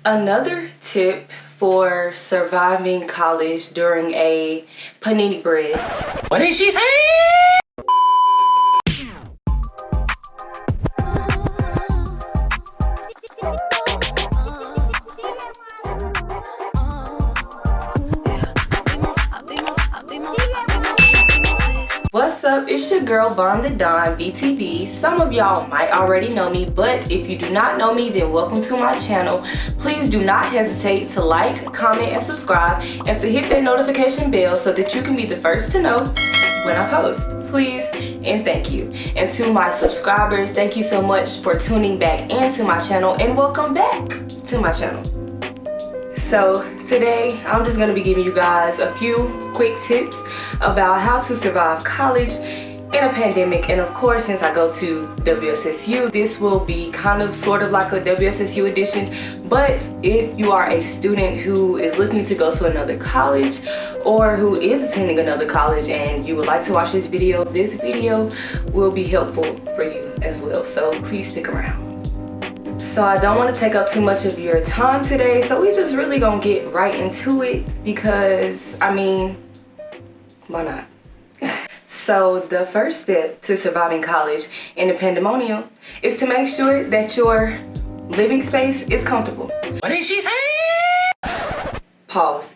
Another tip for surviving college during a panini bread. What did she say? What's up? It's your girl Von the Don BTD. Some of y'all might already know me, but if you do not know me, then welcome to my channel. Please do not hesitate to like, comment, and subscribe, and to hit that notification bell so that you can be the first to know when I post. Please and thank you. And to my subscribers, thank you so much for tuning back into my channel, and welcome back to my channel. So today I'm just going to be giving you guys a few quick tips about how to survive college in a pandemic. And of course, since I go to WSSU, this will be kind of sort of like a WSSU edition. But if you are a student who is looking to go to another college or who is attending another college and you would like to watch this video will be helpful for you as well. So please stick around. So I don't want to take up too much of your time today, so we just really gonna get right into it because, I mean, why not? So the first step to surviving college in the pandemonium is to make sure that your living space is comfortable. What did she say? Pause.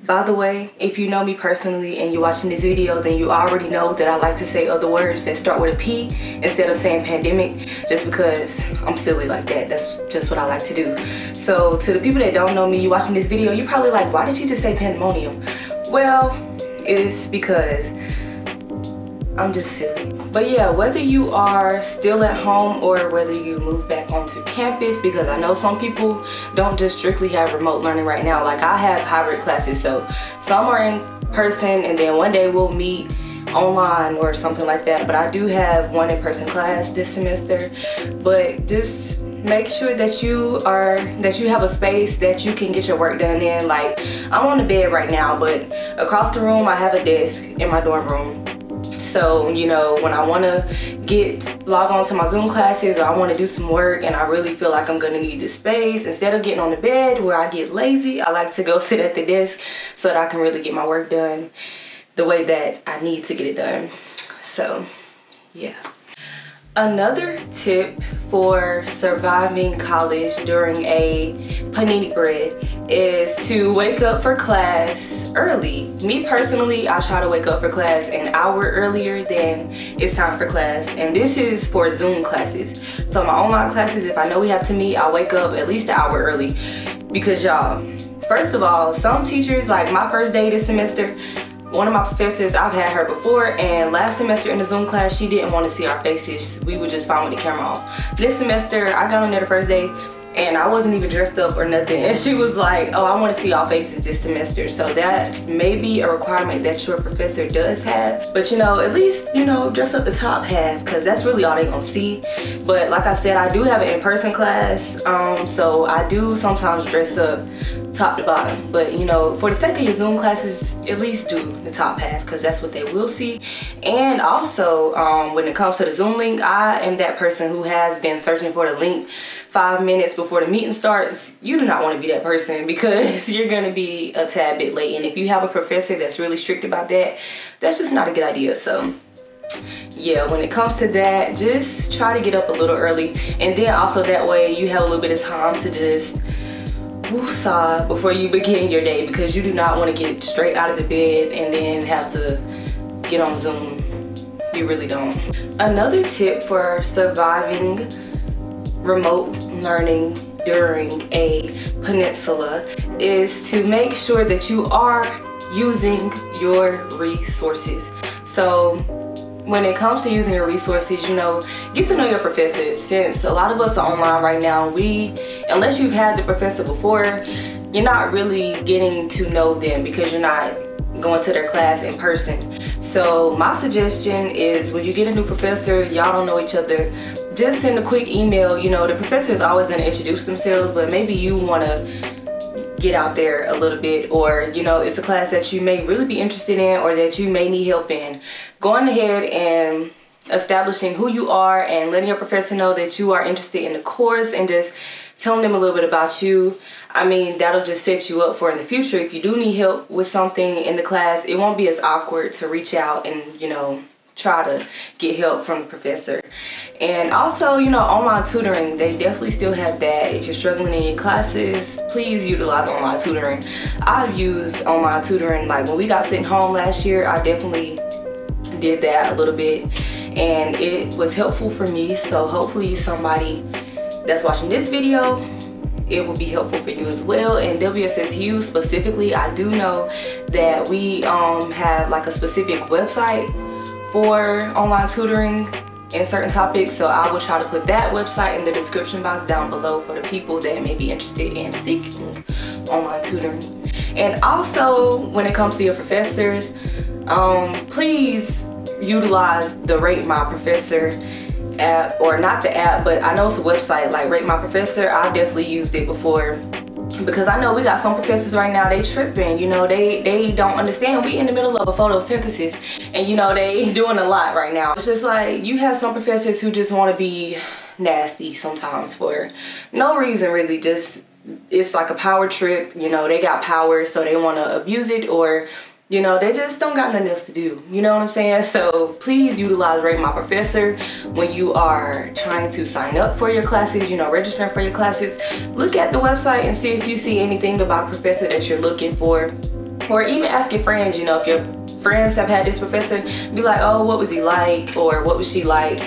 By the way, if you know me personally and you're watching this video, then you already know that I like to say other words that start with a P instead of saying pandemic, just because I'm silly like that. That's just what I like to do. So to the people that don't know me, you watching this video, you're probably like, why did you just say pandemonium? Well, it's because I'm just silly. But yeah, whether you are still at home or whether you move back onto campus, because I know some people don't just strictly have remote learning right now. Like I have hybrid classes, so some are in person and then one day we'll meet online or something like that. But I do have one in-person class this semester. But just make sure that you have a space that you can get your work done in. Like I'm on the bed right now, but across the room I have a desk in my dorm room. So, you know, when I want to log on to my Zoom classes or I want to do some work and I really feel like I'm going to need this space, instead of getting on the bed where I get lazy, I like to go sit at the desk so that I can really get my work done the way that I need to get it done. So, yeah. Another tip for surviving college during a panini bread is to wake up for class early. Me personally, I try to wake up for class an hour earlier than it's time for class, and this is for Zoom classes. So my online classes, if I know we have to meet, I'll wake up at least an hour early because y'all, first of all, some teachers, like my first day this semester, one of my professors, I've had her before, and last semester in the Zoom class, she didn't want to see our faces. We were just fine with the camera off. This semester, I got on there the first day, and I wasn't even dressed up or nothing. And she was like, oh, I want to see y'all faces this semester. So that may be a requirement that your professor does have. But, you know, at least, you know, dress up the top half, because that's really all they gonna see. But like I said, I do have an in-person class, so I do sometimes dress up top to bottom. But, you know, for the sake of your Zoom classes, at least do the top half, because that's what they will see. And also, when it comes to the Zoom link, I am that person who has been searching for the link 5 minutes before the meeting starts. You do not want to be that person because you're going to be a tad bit late. And if you have a professor that's really strict about that, that's just not a good idea. So yeah, when it comes to that, just try to get up a little early. And then also that way you have a little bit of time to just woosah before you begin your day, because you do not want to get straight out of the bed and then have to get on Zoom. You really don't. Another tip for surviving remote learning during a peninsula is to make sure that you are using your resources. So when it comes to using your resources, you know, get to know your professors. Since a lot of us are online right now, unless you've had the professor before, you're not really getting to know them because you're not going to their class in person. So my suggestion is, when you get a new professor, y'all don't know each other, just send a quick email. You know, the professor is always going to introduce themselves, but maybe you want to get out there a little bit, or you know, it's a class that you may really be interested in or that you may need help in. Going ahead and establishing who you are and letting your professor know that you are interested in the course, and just telling them a little bit about you. I mean, that'll just set you up for in the future. If you do need help with something in the class, it won't be as awkward to reach out and, you know, try to get help from the professor. And also, you know, online tutoring, they definitely still have that. If you're struggling in your classes, please utilize online tutoring. I've used online tutoring, like when we got sent home last year, I definitely did that a little bit, and it was helpful for me. So hopefully somebody that's watching this video, it will be helpful for you as well. And WSSU specifically, I do know that we have like a specific website for online tutoring in certain topics, so I will try to put that website in the description box down below for the people that may be interested in seeking online tutoring. And also, when it comes to your professors, please utilize the Rate My Professor app, or not the app, but I know it's a website like Rate My Professor. I've definitely used it before, because I know we got some professors right now, they tripping, you know, they don't understand. We in the middle of a photosynthesis, and you know, they doing a lot right now. It's just like, you have some professors who just want to be nasty sometimes for no reason really. Just, it's like a power trip, you know, they got power, so they want to abuse it, or you know, they just don't got nothing else to do. You know what I'm saying? So please utilize Rate My Professor when you are trying to sign up for your classes, you know, registering for your classes. Look at the website and see if you see anything about a professor that you're looking for. Or even ask your friends, you know, if your friends have had this professor, be like, oh, what was he like? Or what was she like?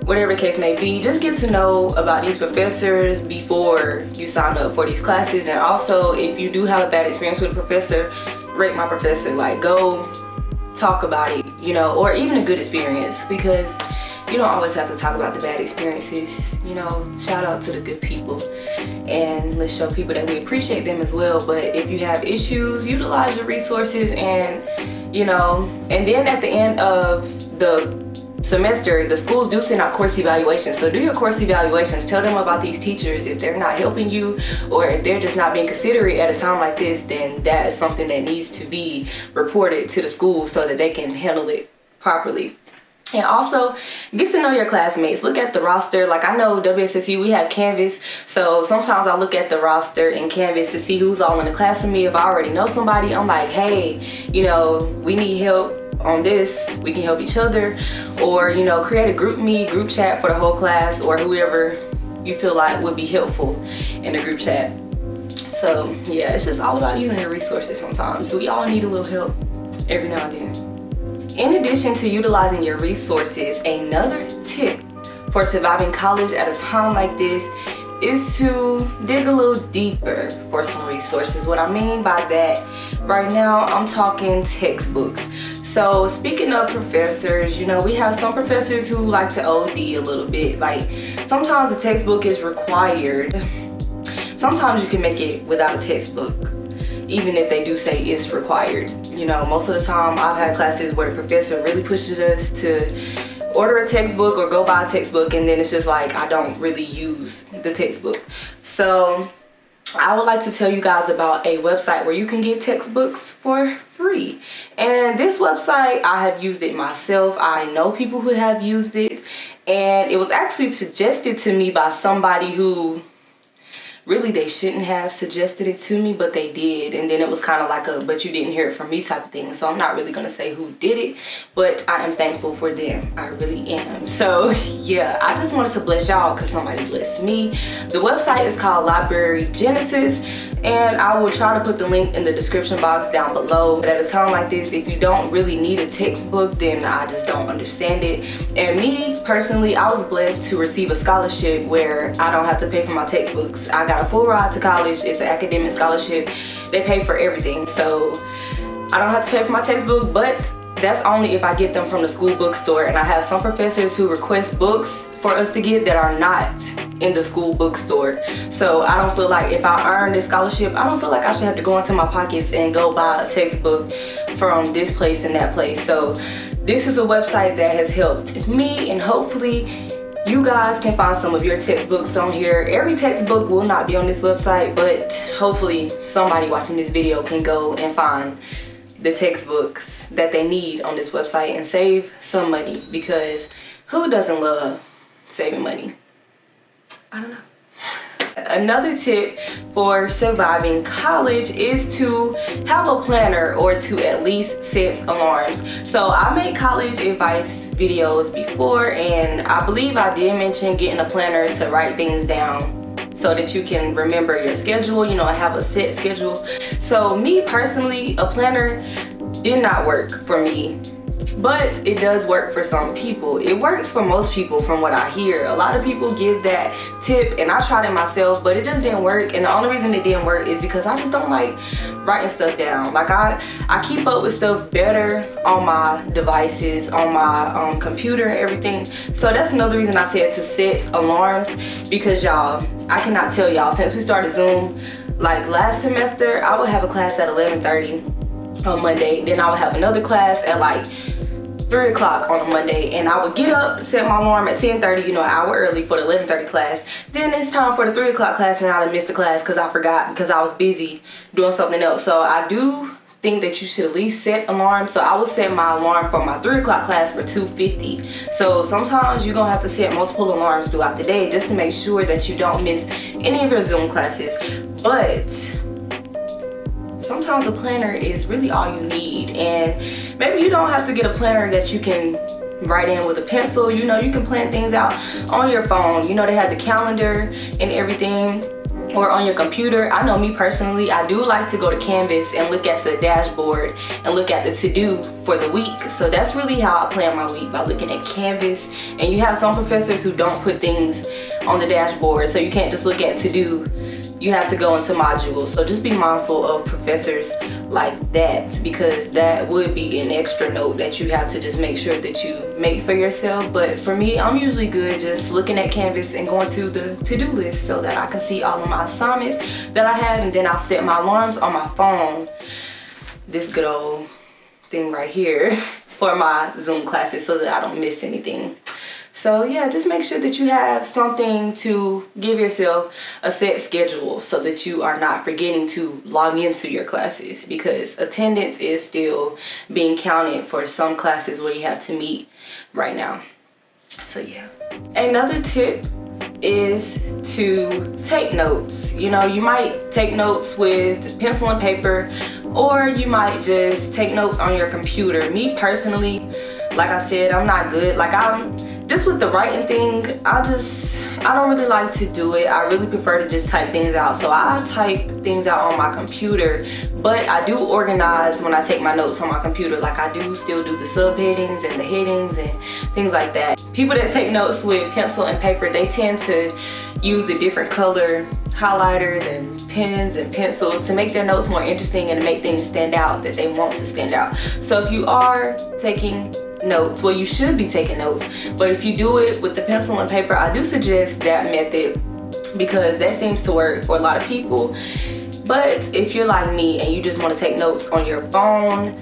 Whatever the case may be, just get to know about these professors before you sign up for these classes. And also, if you do have a bad experience with a professor, Rate My Professor, like go talk about it, you know, or even a good experience, because you don't always have to talk about the bad experiences. You know, shout out to the good people, and let's show people that we appreciate them as well. But if you have issues, utilize your resources, and you know, and then at the end of the semester, the schools do send out course evaluations. So do your course evaluations. Tell them about these teachers. If they're not helping you, or if they're just not being considerate at a time like this, then that is something that needs to be reported to the school so that they can handle it properly. And also, get to know your classmates. Look at the roster. Like, I know WSSU, we have Canvas, so sometimes I look at the roster in Canvas to see who's all in the class with me. If I already know somebody, I'm like, hey, you know, we need help on this, we can help each other. Or, you know, create a group chat for the whole class, or whoever you feel like would be helpful in the group chat. So yeah, it's just all about using your resources sometimes. We all need a little help every now and then. In addition to utilizing your resources, another tip for surviving college at a time like this is to dig a little deeper for some resources. What I mean by that, right now I'm talking textbooks. So speaking of professors, you know, we have some professors who like to OD a little bit. Like, sometimes a textbook is required. Sometimes you can make it without a textbook, even if they do say it's required. You know, most of the time I've had classes where the professor really pushes us to order a textbook or go buy a textbook, and then it's just like, I don't really use the textbook. So I would like to tell you guys about a website where you can get textbooks for free. And this website, I have used it myself. I know people who have used it, and it was actually suggested to me by somebody who really they shouldn't have suggested it to me, but they did. And then it was kind of like a but you didn't hear it from me type of thing. So I'm not really gonna say who did it, but I am thankful for them. I really am. So yeah, I just wanted to bless y'all because somebody blessed me. The website is called Library Genesis, and I will try to put the link in the description box down below. But at a time like this, if you don't really need a textbook, then I just don't understand it. And me personally, I was blessed to receive a scholarship where I don't have to pay for my textbooks. I got a full ride to college. It's an academic scholarship. They pay for everything, so I don't have to pay for my textbook, but that's only if I get them from the school bookstore. And I have some professors who request books for us to get that are not in the school bookstore. So I don't feel like if I earn this scholarship, I don't feel like I should have to go into my pockets and go buy a textbook from this place and that place. So this is a website that has helped me, and hopefully you guys can find some of your textbooks on here. Every textbook will not be on this website, but hopefully somebody watching this video can go and find the textbooks that they need on this website and save some money, because who doesn't love saving money? I don't know. Another tip for surviving college is to have a planner or to at least set alarms. So I made college advice videos before, and I believe I did mention getting a planner to write things down so that you can remember your schedule, you know, have a set schedule. So me personally, a planner did not work for me, but it does work for some people. It works for most people from what I hear. A lot of people give that tip, and I tried it myself, but it just didn't work. And the only reason it didn't work is because I just don't like writing stuff down. Like I keep up with stuff better on my devices, on my computer and everything. So that's another reason I said to set alarms, because y'all, I cannot tell y'all, since we started Zoom, like last semester, I would have a class at 11:30 on Monday. Then I would have another class at like 3 o'clock on a Monday, and I would get up, set my alarm at 10:30, you know, an hour early for the 11:30 class. Then it's time for the 3 o'clock class, and I missed the class because I forgot, because I was busy doing something else. So I do think that you should at least set alarms. So I would set my alarm for my 3 o'clock class for 2:50. So sometimes you're gonna have to set multiple alarms throughout the day just to make sure that you don't miss any of your Zoom classes. But sometimes a planner is really all you need, and maybe you don't have to get a planner that you can write in with a pencil. You know, you can plan things out on your phone. You know, they have the calendar and everything, or on your computer. I know me personally, I do like to go to Canvas and look at the dashboard and look at the to-do for the week. So that's really how I plan my week, by looking at Canvas. And you have some professors who don't put things on the dashboard, so you can't just look at to-do. You have to go into modules. So just be mindful of professors like that, because that would be an extra note that you have to just make sure that you make for yourself. But for me, I'm usually good just looking at Canvas and going to the to-do list so that I can see all of my assignments that I have, and then I'll set my alarms on my phone, this good old thing right here, for my Zoom classes so that I don't miss anything. So yeah, just make sure that you have something to give yourself a set schedule so that you are not forgetting to log into your classes, because attendance is still being counted for some classes where you have to meet right now. So yeah. Another tip is to take notes. You know, you might take notes with pencil and paper, or you might just take notes on your computer. Me personally, like I said, I'm not good. Like just with the writing thing, I don't really like to do it. I really prefer to just type things out. So I type things out on my computer, but I do organize when I take my notes on my computer. Like I do still do the subheadings and the headings and things like that. People that take notes with pencil and paper, they tend to use the different color highlighters and pens and pencils to make their notes more interesting and to make things stand out that they want to stand out. So if you are taking notes, well, you should be taking notes, but if you do it with the pencil and paper, I do suggest that method, because that seems to work for a lot of people. But if you're like me and you just want to take notes on your phone,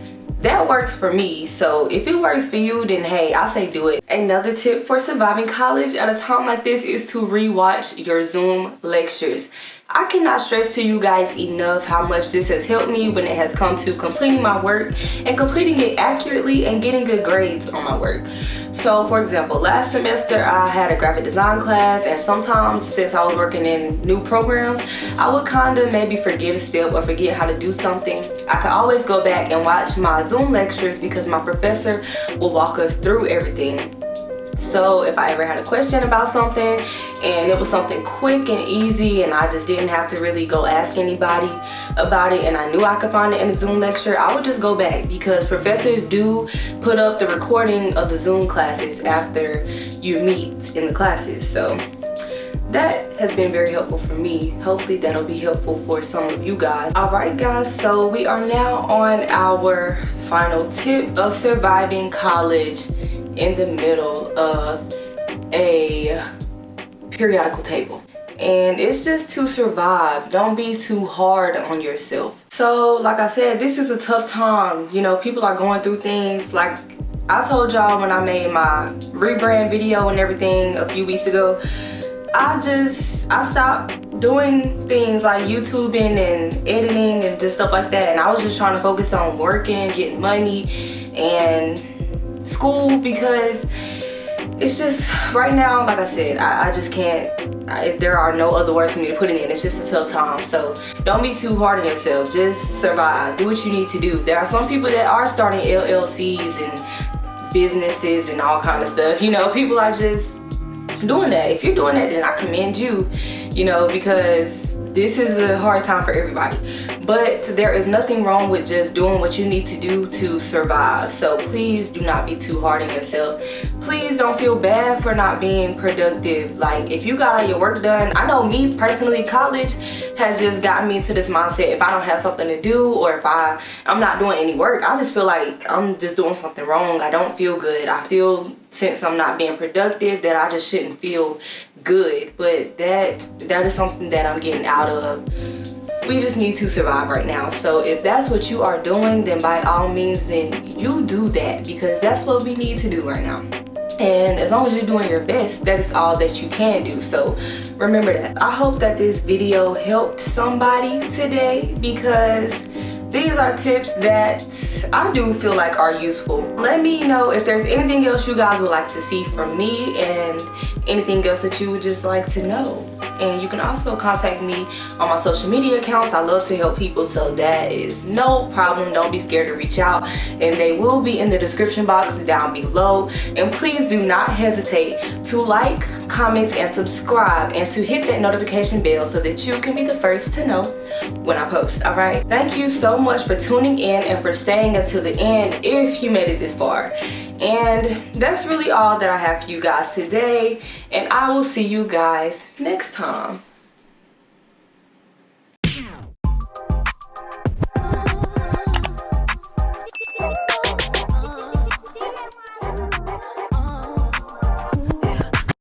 that works for me. So if it works for you, then hey, I say do it. Another tip for surviving college at a time like this is to rewatch your Zoom lectures. I cannot stress to you guys enough how much this has helped me when it has come to completing my work and completing it accurately and getting good grades on my work. So for example, last semester I had a graphic design class, and sometimes since I was working in new programs, I would kind of maybe forget a step or forget how to do something. I could always go back and watch my Zoom lectures because my professor will walk us through everything. So if I ever had a question about something and it was something quick and easy and I just didn't have to really go ask anybody about it and I knew I could find it in a Zoom lecture, I would just go back, because professors do put up the recording of the Zoom classes after you meet in the classes. So that has been very helpful for me. Hopefully that'll be helpful for some of you guys. Alright guys, so we are now on our final tip of surviving college in the middle of a periodical table. And it's just to survive. Don't be too hard on yourself. So like I said, this is a tough time. You know, people are going through things. Like I told y'all when I made my rebrand video and everything a few weeks ago, I stopped doing things like YouTubing and editing and just stuff like that, and I was just trying to focus on working, getting money, and school, because it's just right now, like I said, I just can't There are no other words for me to put it in. It's just a tough time. So don't be too hard on yourself. Just survive. Do what you need to do. There are some people that are starting LLCs and businesses and all kind of stuff. You know, people are just doing that. If you're doing that, then I commend you, you know, because this is a hard time for everybody. But there is nothing wrong with just doing what you need to do to survive. So please do not be too hard on yourself. Please don't feel bad for not being productive. Like, if you got all your work done, I know me personally, college has just gotten me to this mindset. If I don't have something to do, or if I'm not doing any work, I just feel like I'm just doing something wrong. I don't feel good. I feel, since I'm not being productive, that I just shouldn't feel good. But that is something that I'm getting out of. We just need to survive right now. So if that's what you are doing, then by all means, then you do that, because that's what we need to do right now. And as long as you're doing your best, that is all that you can do. So remember that. I hope that this video helped somebody today, because these are tips that I do feel like are useful. Let me know if there's anything else you guys would like to see from me, and anything else that you would just like to know. And you can also contact me on my social media accounts. I love to help people, so that is no problem. Don't be scared to reach out, and they will be in the description box down below. And please do not hesitate to like, comment, and subscribe, and to hit that notification bell so that you can be the first to know when I post. All right, thank you so much for tuning in and for staying until the end if you made it this far. And that's really all that I have for you guys today, and I will see you guys next time.